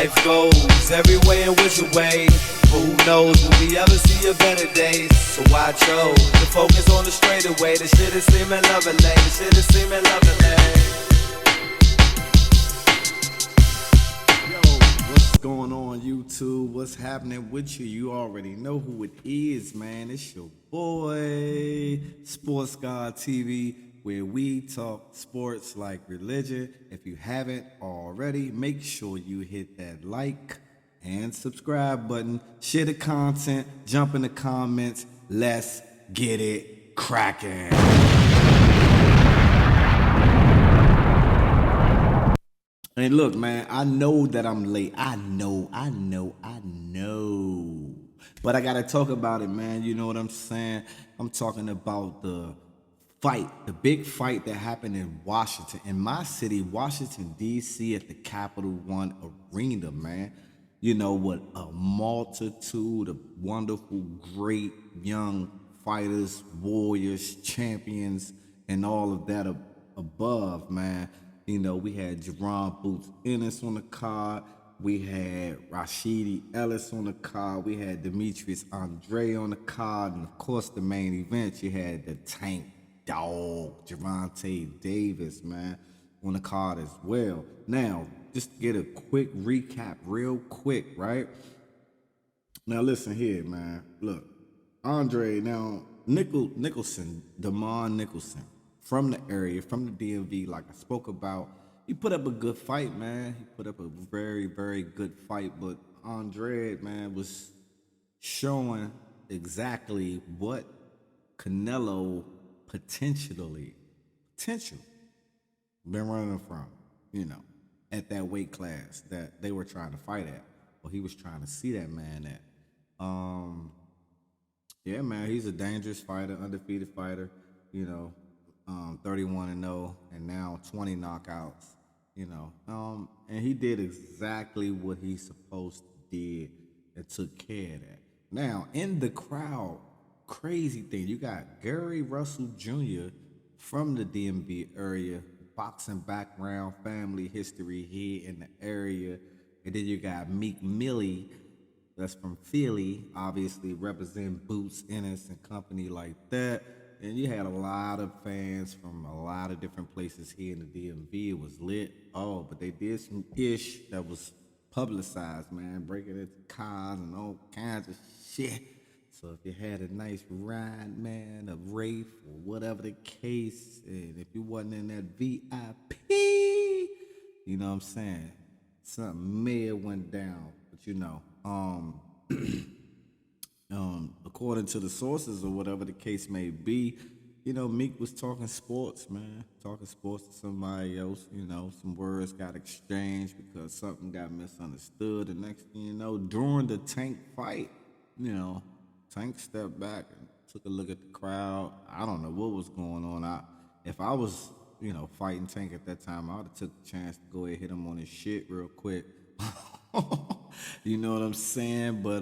life goes, every way and which way. But who knows, will we ever see a better day? So I chose to focus on the straightaway. The shit is seeming lovely, the shit is seeming lovely. What's going on, YouTube? What's happening with you? You already know who it is, man. It's your boy, Sports God TV, where we talk sports like religion. If you haven't already, make sure you hit that like and subscribe button. Share the content, jump in the comments. Let's get it cracking. And look, man, I know that I'm late. I know. But I gotta talk about it, man. You know what I'm saying? I'm talking about the fight, the big fight that happened in Washington, in my city, Washington, D.C., at the Capital One Arena, man. You know, with a multitude of wonderful, great young fighters, warriors, champions, and all of that above, man. You know, we had Jerron Boots Ennis on the card. We had Rashidi Ellis on the card. We had Demetrius Andre on the card. And, of course, the main event, you had the Tank Dog, Gervonta Davis, man, on the card as well. Now, just to get a quick recap real quick, right? Now, listen here, man. Look, Andre, now, Nicholson, Damon Nicholson, from the area, from the DMV, like I spoke about, he put up a good fight, man. He put up a very, very good fight, but Andre, man, was showing exactly what Canelo potential been running from, you know, at that weight class that they were trying to fight at, or he was trying to see that man at. Yeah, man, he's a dangerous fighter, undefeated fighter, you know, 31-0, and now 20 knockouts, you know. And he did exactly what he's supposed to did and took care of that. Now, in the crowd, crazy thing, you got Gary Russell Jr. from the DMV area, boxing background, family history here in the area. And then you got Meek Millie, that's from Philly, obviously representing Boots Ennis and company like that. And you had a lot of fans from a lot of different places here in the DMV. It was lit. Oh, but they did some ish that was publicized, man, breaking into cars and all kinds of shit. So if you had a nice ride, man, a Wraith or whatever the case, and if you wasn't in that VIP, you know what I'm saying, something may have went down. But you know, according to the sources or whatever the case may be, you know, Meek was talking sports, man, talking sports to somebody else. You know, some words got exchanged because something got misunderstood. The next thing you know, during the Tank fight, you know, Tank stepped back and took a look at the crowd. I don't know what was going on. If I was, you know, fighting Tank at that time, I would have took the chance to go ahead and hit him on his shit real quick. You know what I'm saying? But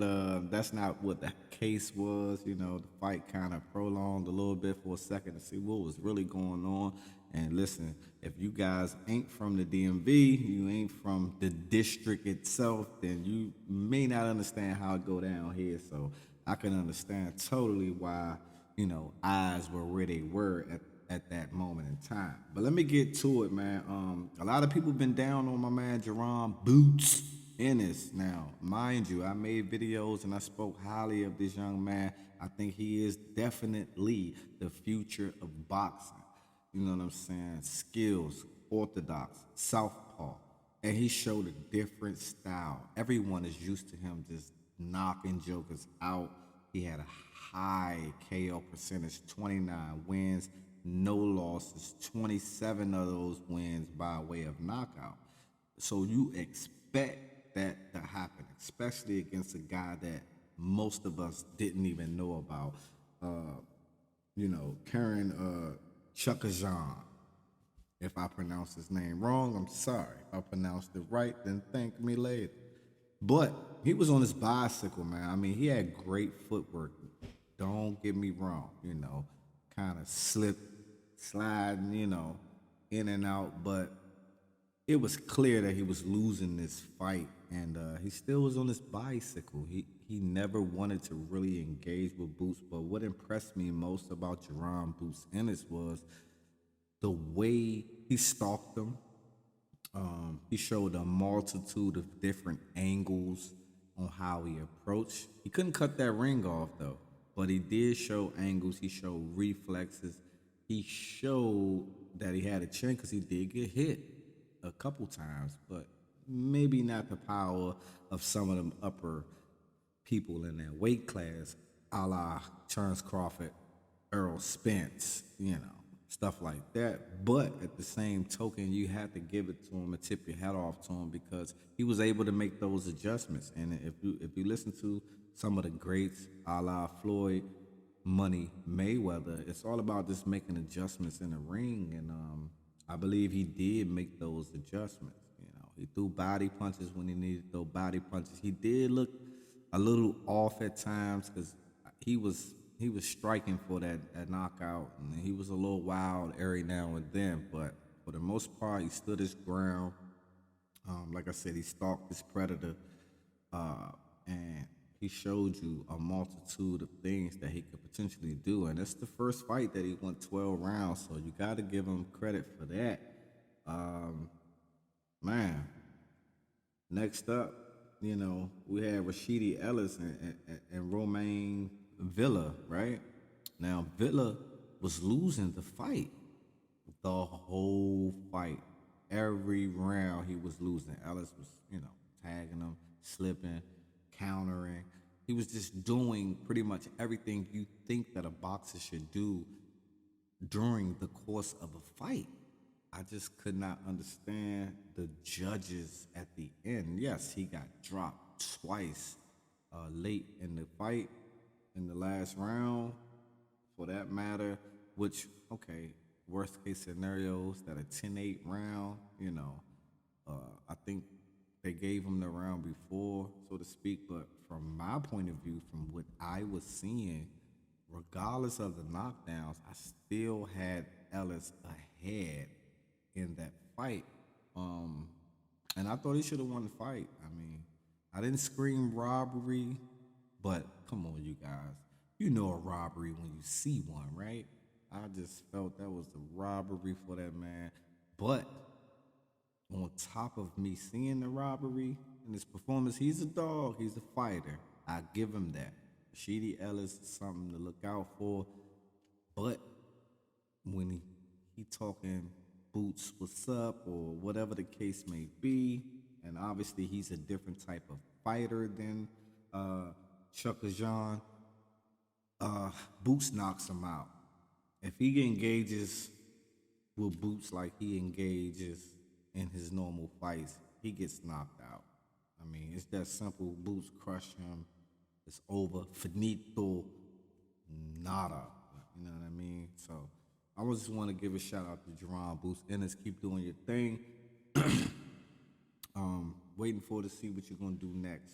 that's not what the case was. You know, the fight kind of prolonged a little bit for a second to see what was really going on. And listen, if you guys ain't from the DMV, you ain't from the district itself, then you may not understand how it go down here. So I can understand totally why, you know, eyes were where they were at that moment in time. But let me get to it, man. A lot of people been down on my man Jerron Boots Ennis. Now, mind you, I made videos and I spoke highly of this young man. I think he is definitely the future of boxing. You know what I'm saying? Skills, orthodox, southpaw. And he showed a different style. Everyone is used to him just knocking jokers out. He had a high KO percentage, 29 wins, no losses, 27 of those wins by way of knockout. So you expect that to happen, especially against a guy that most of us didn't even know about. You know, Karen Chukajan. If I pronounced his name wrong, I'm sorry. If I pronounced it right, then thank me later. But he was on his bicycle, man. I mean, he had great footwork. Don't get me wrong, you know, kind of sliding, you know, in and out. But it was clear that he was losing this fight, and he still was on his bicycle. He never wanted to really engage with Boots. But what impressed me most about Jerron Boots Ennis was the way he stalked him. He showed a multitude of different angles on how he approached. He couldn't cut that ring off though, but he did show angles. He showed reflexes. He showed that he had a chin because he did get hit a couple times, but maybe not the power of some of them upper people in that weight class, a la Terrence Crawford, Earl Spence, stuff like that. But at the same token, you have to give it to him and tip your hat off to him because he was able to make those adjustments. And if you listen to some of the greats, a la Floyd, Money, Mayweather, it's all about just making adjustments in the ring. And I believe he did make those adjustments. He threw body punches when he needed to throw body punches. He did look a little off at times because he was striking for that knockout, and he was a little wild every now and then. But for the most part, he stood his ground. Like I said, he stalked this predator, and he showed you a multitude of things that he could potentially do. And it's the first fight that he went 12 rounds, so you got to give him credit for that. Man, next up, we had Rashidi Ellis and Romain Villa, right? Now, Villa was losing the fight. The whole fight. Every round he was losing. Ellis was, tagging him, slipping, countering. He was just doing pretty much everything you think that a boxer should do during the course of a fight. I just could not understand the judges at the end. Yes, he got dropped twice late in the fight, in the last round, for that matter, which, okay, worst case scenarios, that a 10-8 round, I think they gave him the round before, so to speak, but from my point of view, from what I was seeing, regardless of the knockdowns, I still had Ellis ahead in that fight. And I thought he should have won the fight. I mean, I didn't scream robbery, but come on, you guys. You know a robbery when you see one, right? I just felt that was a robbery for that man. But on top of me seeing the robbery in his performance, he's a dog, he's a fighter. I give him that. Rashidi Ellis is something to look out for. But when he talking Boots, what's up, or whatever the case may be, and obviously he's a different type of fighter than Chaka Khan, Boots knocks him out. If he engages with Boots like he engages in his normal fights, he gets knocked out. I mean, it's that simple. Boots crush him. It's over. Finito. Nada. You know what I mean? So I just want to give a shout out to Jerron Boots Ennis. Keep doing your thing. Waiting for to see what you're gonna do next,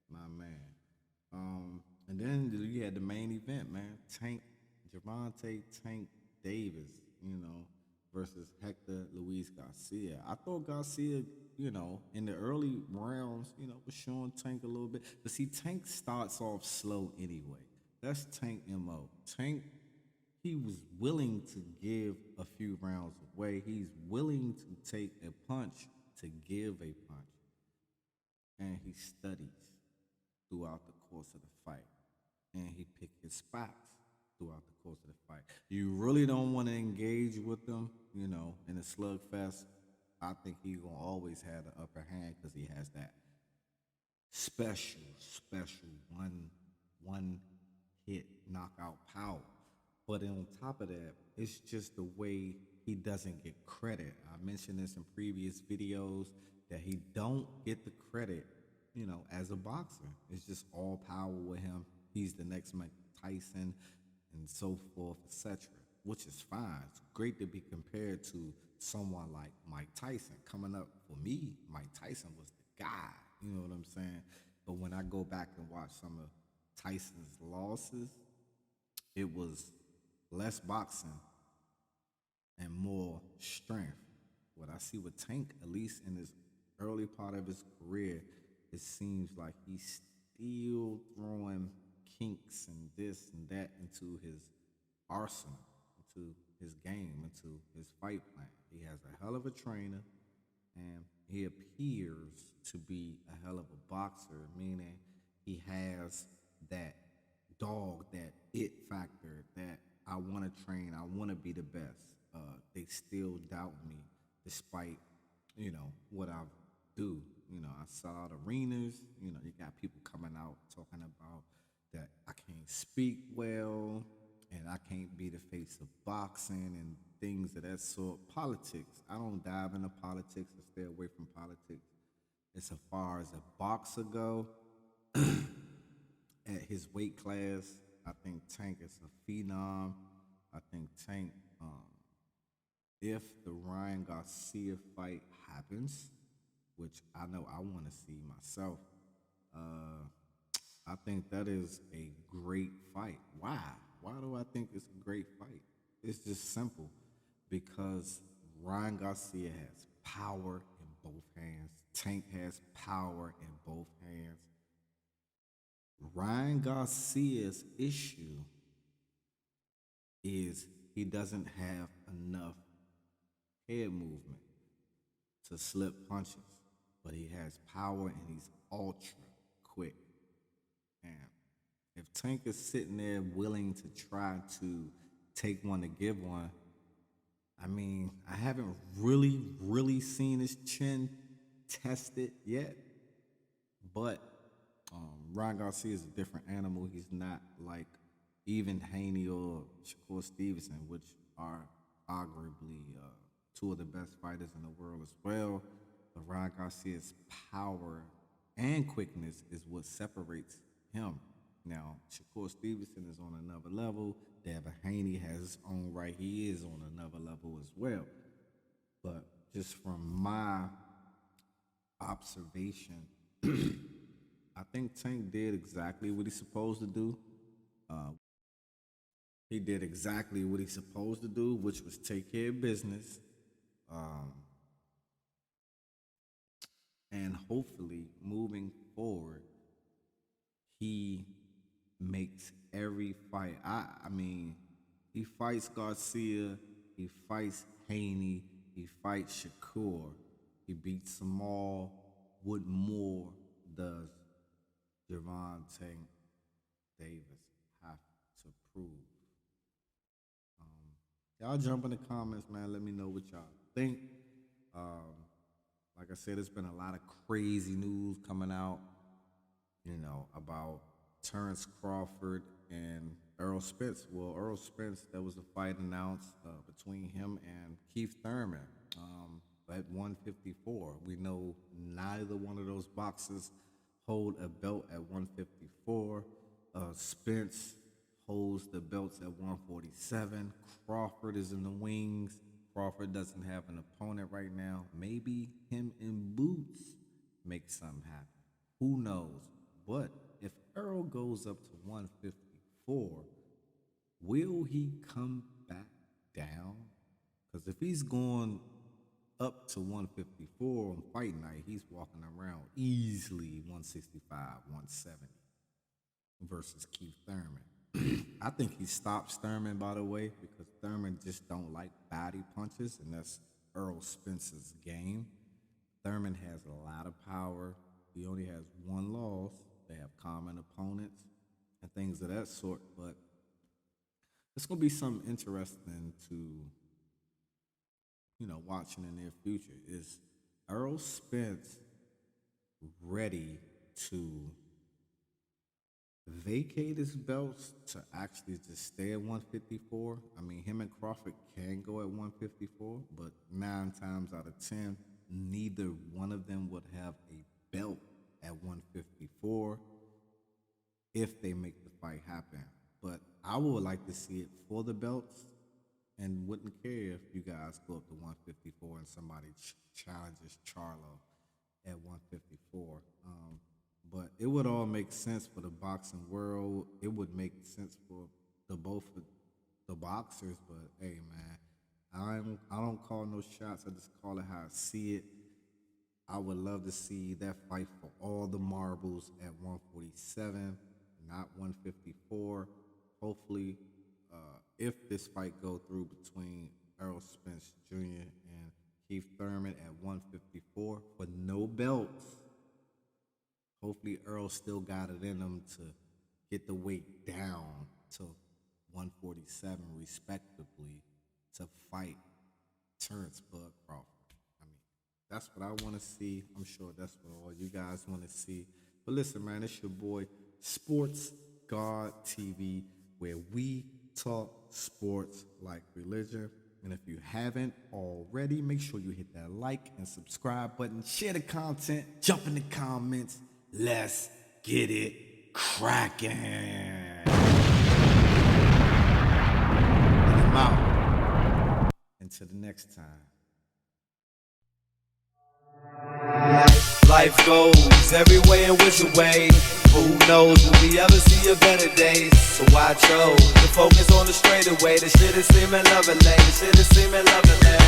my man. And then you had the main event, man. Gervonta Tank Davis, versus Hector Luis Garcia. I thought Garcia, in the early rounds, was showing Tank a little bit. But see, Tank starts off slow anyway. That's Tank MO. Tank, he was willing to give a few rounds away. He's willing to take a punch to give a punch. And he studies throughout the course of the fight. And he picked his spots throughout the course of the fight. You really don't want to engage with him, in a slugfest. I think he's going to always have the upper hand because he has that special one hit knockout power. But on top of that, it's just the way he doesn't get credit. I mentioned this in previous videos that he don't get the credit, as a boxer. It's just all power with him. He's the next Mike Tyson and so forth, etc., which is fine. It's great to be compared to someone like Mike Tyson. Coming up for me, Mike Tyson was the guy, you know what I'm saying? But when I go back and watch some of Tyson's losses, it was less boxing and more strength what I see with Tank, at least in his early part of his career, it seems like he's still throwing kinks and this and that into his arsenal, into his game, into his fight plan. He has a hell of a trainer, and he appears to be a hell of a boxer, meaning he has that dog, that it factor that I want to train, I want to be the best. They still doubt me despite, what I do. I sell out arenas. You got people coming out talking about that I can't speak well and I can't be the face of boxing and things of that sort. Politics. I don't dive into politics. I stay away from politics. As far as a boxer go, at his weight class, I think Tank is a phenom. I think Tank, if the Ryan Garcia fight happens, which I know I want to see myself, I think that is a great fight. Why? Why do I think it's a great fight? It's just simple. Because Ryan Garcia has power in both hands. Tank has power in both hands. Ryan Garcia's issue is he doesn't have enough head movement to slip punches, but he has power and he's ultra quick. And if Tank is sitting there willing to try to take one to give one, I mean, I haven't really seen his chin tested yet, but Ryan Garcia is a different animal. He's not like even Haney or Shakur Stevenson, which are arguably two of the best fighters in the world as well. But Ryan Garcia's power and quickness is what separates him. Now, Shakur Stevenson is on another level. Devin Haney has his own right. He is on another level as well. But just from my observation, I think Tank did exactly what he's supposed to do. He did exactly what he's supposed to do, which was take care of business. And hopefully, moving forward, he makes every fight. I mean, he fights Garcia, he fights Haney, he fights Shakur, he beats them all. What more does Gervonta Davis have to prove? Y'all jump in the comments, man. Let me know what y'all think. Like I said, there's been a lot of crazy news coming out, about Terrence Crawford and Errol Spence. Well, Errol Spence, there was a fight announced between him and Keith Thurman at 154. We know neither one of those boxers hold a belt at 154. Spence holds the belts at 147. Crawford is in the wings. Crawford doesn't have an opponent right now. Maybe him and Boots make something happen. Who knows? But if Errol goes up to 154, will he come back down? Because if he's going up to 154 on fight night, he's walking around easily 165, 170 versus Keith Thurman. I think he stops Thurman, by the way, because Thurman just don't like body punches, and that's Errol Spence's game. Thurman has a lot of power. He only has one loss. They have common opponents and things of that sort, but it's going to be something interesting to, watch in the near future. Is Errol Spence ready to vacate his belts to actually just stay at 154? I mean, him and Crawford can go at 154, but 9 times out of 10, neither one of them would have a belt at 154 if they make the fight happen. But I would like to see it for the belts and wouldn't care if you guys go up to 154 and somebody challenges Charlo at 154. But it would all make sense for the boxing world. It would make sense for both of the boxers. But hey, man, I don't call no shots. I just call it how I see it. I would love to see that fight for all the marbles at 147, not 154. Hopefully, if this fight go through between Errol Spence Jr. and Keith Thurman at 154 for no belts, hopefully Earl still got it in him to get the weight down to 147 respectively to fight Terrence Bud Crawford. I mean, that's what I want to see. I'm sure that's what all you guys want to see. But listen, man, it's your boy Sports God TV, where we talk sports like religion. And if you haven't already, make sure you hit that like and subscribe button, share the content, jump in the comments. Let's get it cracking. And I'm out. Until the next time. Life goes every way and which way. Who knows, will we ever see a better day? So I chose to focus on the straightaway. The shit is seeming lovely, the shit is seeming lovely.